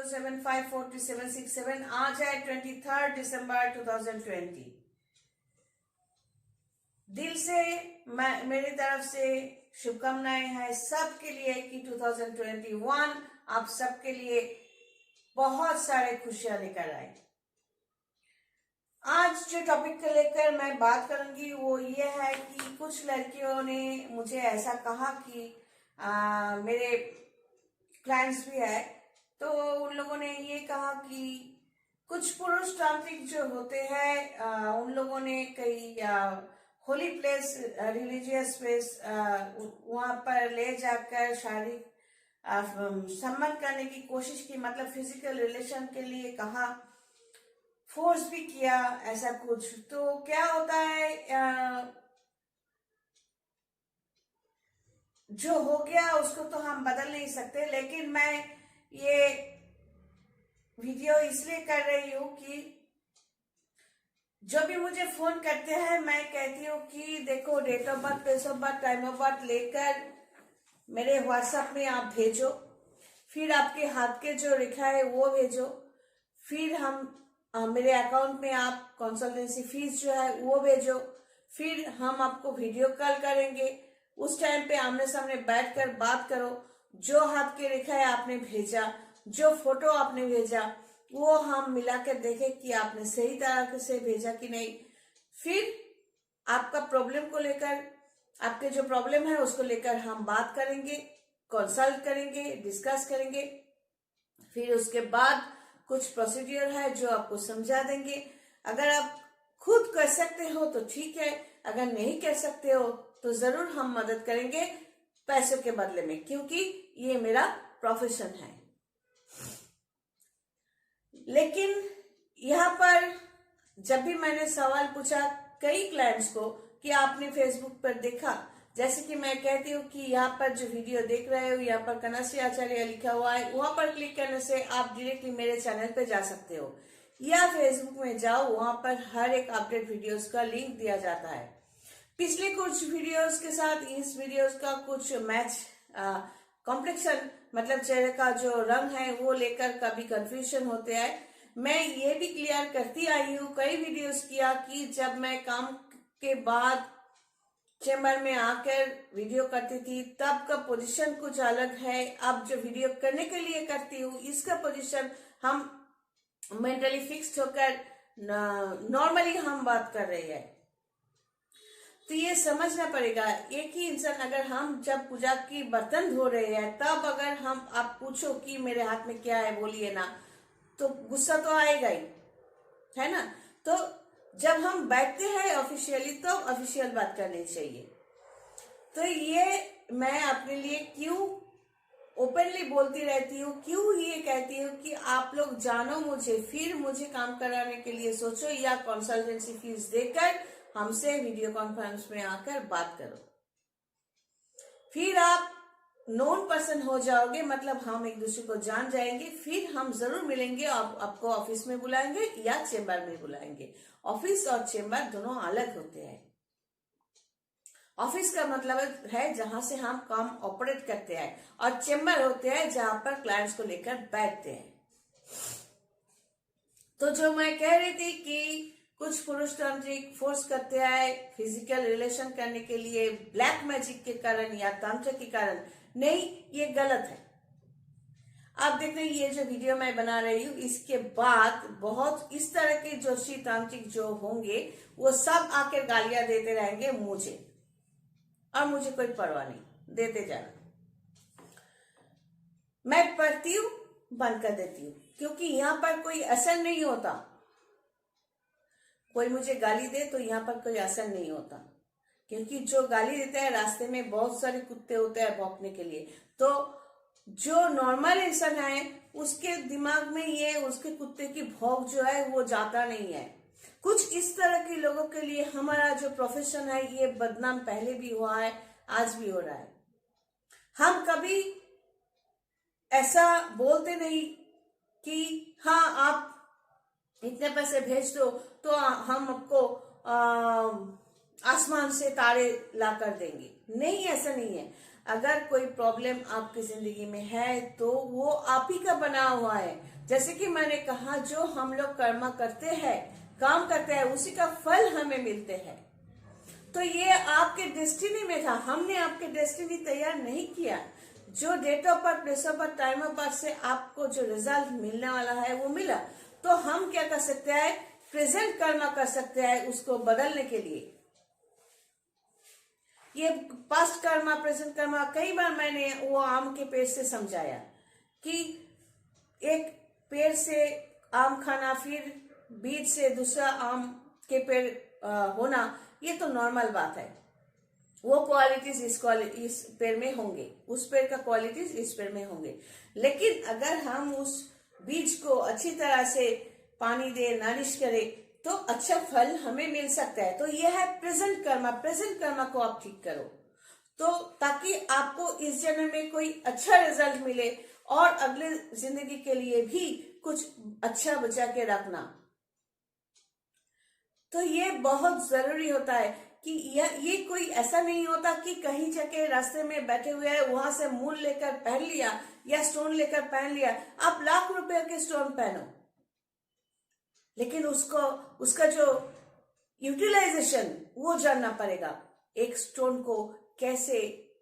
075436767। आज है 23 दिसंबर 2020। दिल से मेरी तरफ से शुभकामनाएं हैं सबके लिए कि 2021 आप सबके लिए बहुत सारे खुशियां लेकर आए। आज जो टॉपिक को लेकर मैं बात करूंगी वो ये है कि कुछ लड़कियों ने मुझे ऐसा कहा कि मेरे क्लाइंट्स भी है, तो उन लोगों ने ये कहा कि कुछ पुरुष तांत्रिक जो होते हैं उन लोगों ने कई होली प्लेस, रिलीजियस प्लेस वहां पर ले जाकर शारीरिक संबंध करने की कोशिश की, मतलब फिजिकल रिलेशन के लिए कहा, फोर्स भी किया, ऐसा कुछ। तो क्या होता है, जो हो गया उसको तो हम बदल नहीं सकते, लेकिन मैं ये वीडियो इसलिए कर रही हूँ कि जो भी मुझे फोन करते हैं मैं कहती हूँ कि देखो, date of birth, place of birth, time of birth लेकर मेरे व्हाट्सएप में आप भेजो, फिर आपके हाथ के जो रेखा है वो भेजो, फिर हम मेरे अकाउंट में आप कंसल्टेंसी फीस जो है वो भेजो, फिर हम आपको वीडियो कॉल करेंगे, उस टाइम पे आमने सामने बैठकर बात करो। जो हाथ की रेखा है आपने भेजा, जो फोटो आपने भेजा, वो हम मिलाकर देखें कि आपने सही तरह से भेजा कि नहीं। फिर आपका प्रॉब्लम को लेकर, आपके जो प्रॉब्लम है उसको लेकर हम बात करेंगे, कंसल्ट करेंगे, डिस्कस करेंगे। फिर उसके बाद कुछ प्रोसीड्यूर है जो आपको समझा देंगे। अगर आप खुद कर सकते हो तो ठीक है, अगर नहीं कर सकते हो तो जरूर हम मदद करेंगे पैसों के बदले में, क्योंकि ये मेरा प्रोफेशन है। लेकिन यहाँ पर जब भी मैंने सवाल पूछा कई क्लाइंट्स को कि आपने फेसबुक पर देखा, जैसे कि मैं कहती हूँ कि यहाँ पर जो वीडियो देख रहे हो यहाँ पर कनश्री आचार्य लिखा हुआ है, वहां पर क्लिक करने से आप डायरेक्टली मेरे चैनल पे जा सकते हो, या फेसबुक में जाओ, वहां पर हर एक अपडेट वीडियोस का लिंक दिया जाता है। पिछले कुछ वीडियोस के साथ इस वीडियोस का कुछ मैच कॉम्प्लेक्शन, मतलब चेहरे का जो रंग है वो लेकर कभी कंफ्यूजन होते हैं। मैं ये भी क्लियर करती आई हूँ, कई वीडियोस किया कि जब मैं काम के बाद चेंबर में आकर वीडियो करती थी तब का पोजीशन कुछ अलग है, अब जो वीडियो करने के लिए करती हूँ इसका पोजीशन हम मेंटली फिक्स्ड होकर नॉर्मली हम बात कर रहे हैं। तो ये समझना पड़ेगा, एक ही इंसान, अगर हम जब पूजा की बर्तन धो रहे हैं तब अगर हम आप पूछो कि मेरे हाथ में क्या है बोलिए ना, तो गुस्सा तो आएगा ही, है ना। तो जब हम बैठते हैं ऑफिशियली तो ऑफिशियल बात करनी चाहिए। तो ये मैं अपने लिए क्यों ओपनली बोलती रहती हूँ, क्यों ये कहती हूँ कि आप लोग जानो मुझे, फिर मुझे काम कराने के लिए सोचो, या कंसल्टेंसी फीस देकर हमसे वीडियो कॉन्फ्रेंस में आकर बात करो। फिर आप नोन पर्सन हो जाओगे, मतलब हम एक दूसरे को जान जाएंगे, फिर हम जरूर मिलेंगे। आपको ऑफिस में बुलाएंगे या चेंबर में बुलाएंगे। ऑफिस और चेंबर दोनों अलग होते हैं। ऑफिस का मतलब है जहां से हम काम ऑपरेट करते हैं, और चेंबर होते हैं जहां पर क्लाइंट्स को लेकर बैठते हैं। तो जो मैं कह रही थी कि कुछ पुरुष तांत्रिक फोर्स करते हैं फिजिकल रिलेशन करने के लिए, ब्लैक मैजिक के कारण या तंत्र के कारण, नहीं, ये गलत है। आप देख रहे हैं ये जो वीडियो मैं बना रही हूँ, इसके बाद बहुत इस तरह के जोशी तांत्रिक जो होंगे वो सब आकर गालियां देते रहेंगे मुझे, और मुझे कोई परवाह नहीं, देते जाना। मैं पढ़ती हूँ, बंद कर देती हूँ, क्योंकि यहाँ पर कोई असर नहीं होता। कोई मुझे गाली दे तो यहाँ पर कोई असर नहीं होता, क्योंकि जो गाली देता है रास्ते में बहुत सारे कुत्ते होते हैं भौंकने के लिए, तो जो नॉर्मल इंसान है उसके दिमाग में ये उसके कुत्ते की भौंक जो है वो जाता नहीं है। कुछ इस तरह के लोगों के लिए हमारा जो प्रोफेशन है ये बदनाम पहले भी हुआ है, आज भी हो रहा है। हम कभी ऐसा बोलते नहीं कि हाँ आप इतने पैसे भेज दो तो हम आपको आसमान से तारे ला कर देंगे। नहीं, ऐसा नहीं है। अगर कोई प्रॉब्लम आपकी जिंदगी में है तो वो आप ही का बना हुआ है, जैसे कि मैंने कहा, जो हम लोग कर्म करते हैं, काम करते हैं, उसी का फल हमें मिलते हैं। तो ये आपके डेस्टिनी में था, हमने आपके डेस्टिनी तैयार नहीं किया। जो date of birth, place of birth, time of birth से आपको जो रिजल्ट मिलने वाला है वो मिला। तो हम क्या कर सकते हैं, प्रेजेंट कर्म कर सकते हैं उसको बदलने के लिए। ये पास्ट कर्मा, प्रेजेंट कर्मा, कई बार मैंने वो आम के पेड़ से समझाया कि एक पेड़ से आम खाना, फिर बीज से दूसरा आम के पेड़ होना, ये तो नॉर्मल बात है। वो क्वालिटीज इस पेड़ में होंगे, उस पेड़ का क्वालिटीज इस पेड़ में होंगे। लेकिन अगर हम उस बीज को अच्छी तरह से पानी दे, नरिश करे, तो अच्छा फल हमें मिल सकता है। तो यह है प्रेजेंट कर्मा। प्रेजेंट कर्मा को आप ठीक करो, तो ताकि आपको इस जन्म में कोई अच्छा रिजल्ट मिले और अगले जिंदगी के लिए भी कुछ अच्छा बचा के रखना। तो ये बहुत जरूरी होता है कि ये कोई ऐसा नहीं होता कि कहीं जाके रास्ते में बैठे हुए हैं, वहां से मूल लेकर पहन लिया या स्टोन लेकर पहन लिया। आप लाख रुपए के स्टोन पहनो, लेकिन उसका जो यूटिलाइजेशन वो जानना पड़ेगा। एक स्टोन को कैसे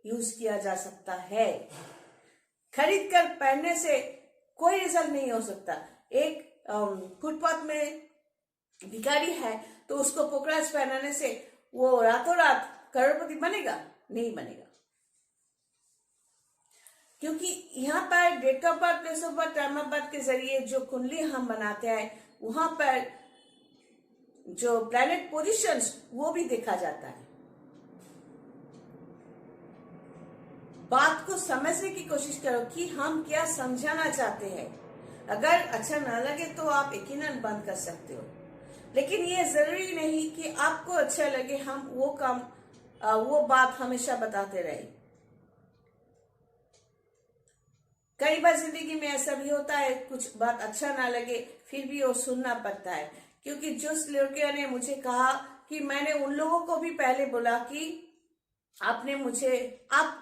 यूज किया जा सकता है। खरीद कर पहनने से कोई रिजल्ट नहीं हो सकता। एक फुटपाथ में भिखारी है, तो उसको पोखराज पहनाने से वो रातों रात करोड़पति बनेगा? नहीं बनेगा। क्योंकि यहाँ पर date of birth, place of birth, time of birth के जरिए जो कुंडली हम बनाते हैं, वहां पर जो प्लैनेट पोजीशंस वो भी देखा जाता है। बात को समझने की कोशिश करो कि हम क्या समझाना चाहते हैं। अगर अच्छा ना लगे तो आप यकीनन बंद कर सकते हो, लेकिन ये जरूरी नहीं कि आपको अच्छा लगे हम वो बात हमेशा बताते रहे। कई बार जिंदगी में ऐसा भी होता है, कुछ बात अच्छा ना लगे फिर भी वो सुनना पड़ता है। क्योंकि जिस लड़कियों ने मुझे कहा कि मैंने उन लोगों को भी पहले बोला कि आप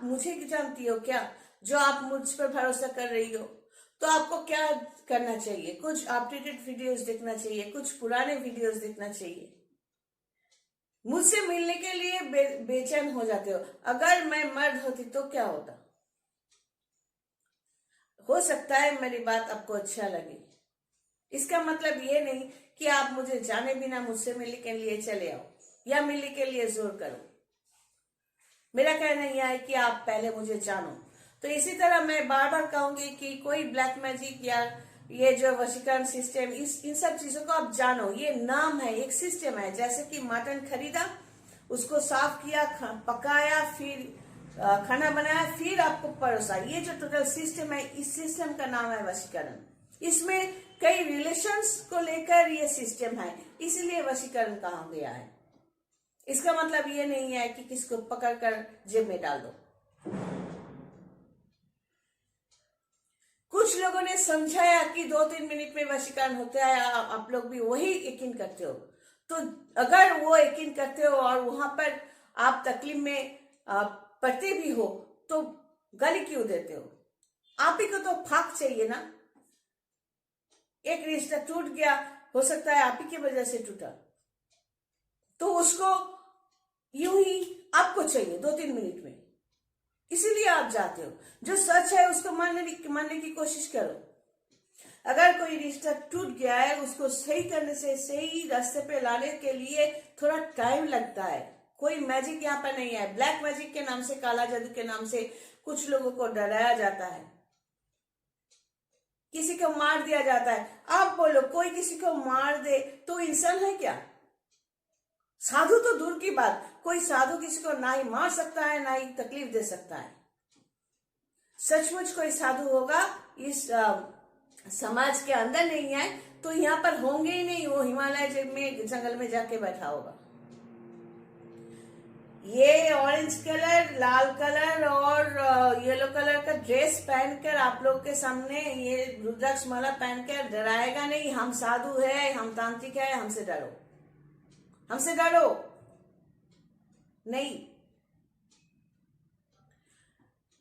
मुझे जानती हो क्या, जो आप मुझ पर भरोसा कर रही हो, तो आपको क्या करना चाहिए, कुछ अपडेटेड वीडियोस देखना चाहिए, कुछ पुराने वीडियोस देखना चाहिए। मुझसे मिलने के लिए बेचैन हो जाते हो। अगर मैं मर्द होती तो क्या होता? हो सकता है मेरी बात आपको अच्छा लगे। इसका मतलब ये नहीं कि आप मुझे जाने बिना मुझसे मिलने के लिए चले आओ या मिलने के लिए जोर करो। मेरा कहना यह है कि आप पहले मुझे जानो। तो इसी तरह मैं बार बार कहूंगी कि कोई ब्लैक मैजिक या ये जो वशीकरण सिस्टम, इन सब चीजों को आप जानो। ये नाम है, एक सिस्टम है। जैसे कि मटन खरीदा, उसको साफ किया, पकाया, फिर खाना बनाया, फिर आपको परोसा। ये जो टोटल सिस्टम है, इस सिस्टम का नाम है वशीकरण। इसमें कई रिलेशंस को लेकर ये सिस्टम है, इसलिए वशीकरण कहा गया है। इसका मतलब ये नहीं है कि किसको पकड़कर जेब में डाल दो। कुछ लोगों ने समझाया कि 2-3 मिनट में वशीकरण होता है, आप लोग भी वही यकीन करते हो। तो अगर वो यकीन करते हो और वहां पर आप तकलीफ में पड़ते भी हो, तो गाली क्यों देते हो? आप ही को तो फाक चाहिए ना। एक रिश्ता टूट गया, हो सकता है आप ही की वजह से टूटा, तो उसको यूं ही आपको चाहिए 2-3 मिनट में, इसीलिए आप जाते हो। जो सच है उसको मानने की कोशिश करो। अगर कोई रिश्ता टूट गया है, उसको सही करने से, सही रास्ते पे लाने के लिए थोड़ा टाइम लगता है। कोई मैजिक यहाँ पर नहीं है। ब्लैक मैजिक के नाम से, काला जादू के नाम से कुछ लोगों को डराया जाता है, किसी को मार दिया जाता है। आप बोलो, कोई किसी को मार दे तो इंसान है क्या? साधु तो दूर की बात, कोई साधु किसी को ना ही मार सकता है, ना ही तकलीफ दे सकता है। सचमुच कोई साधु होगा इस समाज के अंदर नहीं है तो यहाँ पर होंगे ही नहीं। वो हिमालय में, जंगल में जाके बैठा होगा। ये ऑरेंज कलर, लाल कलर और येलो कलर का ड्रेस पहनकर आप लोग के सामने ये रुद्राक्ष माला पहनकर डराएगा नहीं। हम साधु है, हम तांत्रिक है, हमसे डरो, हमसे डरो नहीं।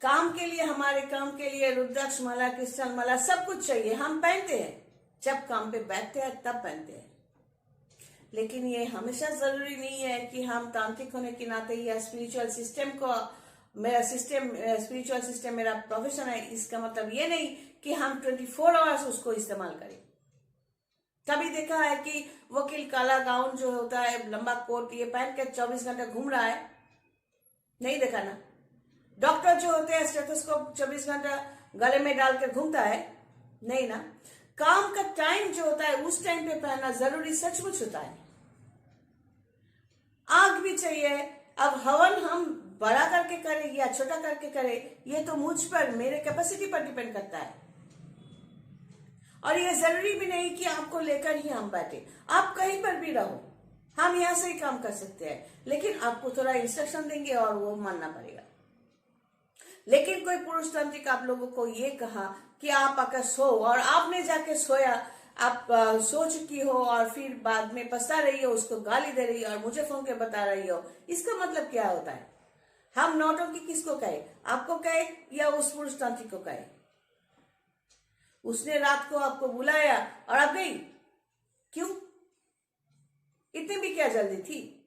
काम के लिए, हमारे काम के लिए रुद्राक्ष माला, क्रिस्टल माला सब कुछ चाहिए, हम पहनते हैं, जब काम पे बैठते हैं तब पहनते हैं। लेकिन ये हमेशा जरूरी नहीं है कि हम तांत्रिक होने के नाते या स्पिरिचुअल सिस्टम को, मेरा सिस्टम, स्पिरिचुअल सिस्टम मेरा प्रोफेशन है, इसका मतलब ये नहीं कि हम 24 आवर्स उसको इस्तेमाल करें। कभी देखा है कि वकील काला गाउन जो होता है, लंबा कोट ये पहन के 24 घंटे घूम रहा है? नहीं देखा ना। डॉक्टर जो होते हैं स्टेथोस्कोप 24 घंटा गले में डालकर घूमता है? नहीं ना। काम का टाइम जो होता है उस टाइम पे पहनना जरूरी सचमुच होता है। आग भी चाहिए। अब हवन हम बड़ा करके करें या छोटा करके करें, ये तो मुझ पर, मेरे कैपेसिटी पर डिपेंड करता है। और ये जरूरी भी नहीं कि आपको लेकर ही हम बैठे, आप कहीं पर भी रहो, हम यहां से ही काम कर सकते हैं, लेकिन आपको थोड़ा इंस्ट्रक्शन देंगे और वो मानना पड़ेगा। लेकिन कोई पुरुष तांत्रिक आप लोगों को ये कहा कि आप आकर सो, और आपने जाके सोया, आप सो चुकी हो और फिर बाद में पछता रही हो, उसको गाली दे रही हो और मुझे फोन के बता रही हो, इसका मतलब क्या होता है? हम नौटंकी किसको कहे, आपको कहे या उस पुरुष तांत्रिक को कहे? उसने रात को आपको बुलाया और आप गई, क्यों? इतनी भी क्या जल्दी थी?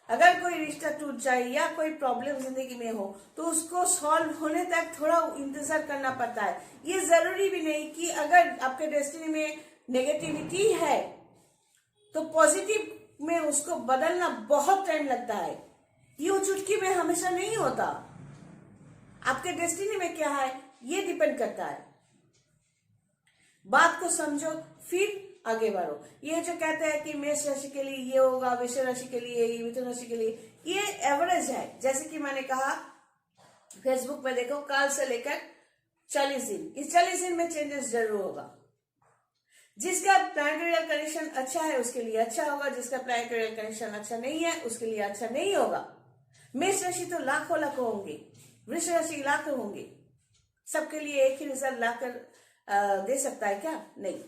अगर कोई रिश्ता टूट जाए या कोई प्रॉब्लम जिंदगी में हो तो उसको सॉल्व होने तक थोड़ा इंतजार करना पड़ता है। ये जरूरी भी नहीं कि अगर आपके डेस्टिनी में नेगेटिविटी है तो पॉजिटिव में उसको बदलना बहुत टाइम लगता है। ये चुटकी में हमेशा नहीं होता। आपके डेस्टिनी में क्या है ये डिपेंड करता है। बात को समझो फिर आगे बढ़ो। ये जो कहते हैं कि मेष राशि के लिए ये होगा, वृष राशि के लिए, मिथुन राशि के लिए, ये एवरेज है। जैसे कि मैंने कहा फेसबुक पे देखो, काल से लेकर 40 दिन, इस 40 दिन में चेंजेस जरूर होगा। जिसका प्लैनेटोरियल कनेक्शन अच्छा है उसके लिए अच्छा होगा, जिसका प्लैनेटोरियल कनेक्शन अच्छा नहीं है उसके लिए अच्छा नहीं होगा। मेष राशि तो लाखों लाखों होंगे, वृष राशि लाखों होंगे, सबके लिए एक ही रिजल्ट लाकर दे सकता है क्या? नहीं।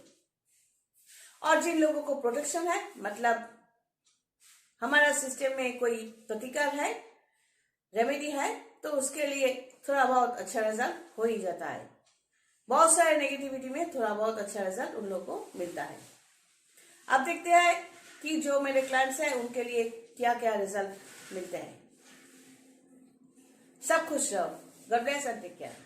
और जिन लोगों को प्रोटेक्शन है, मतलब हमारा सिस्टम में कोई प्रतिकार है, रेमेडी है, तो उसके लिए थोड़ा बहुत अच्छा रिजल्ट हो ही जाता है। बहुत सारे नेगेटिविटी में थोड़ा बहुत अच्छा रिजल्ट उन लोगों को मिलता है। अब देखते हैं कि जो मेरे क्लाइंट्स हैं उनके लिए क्या क्या रिजल्ट मिलते हैं। सब खुश रहो। God bless and take care.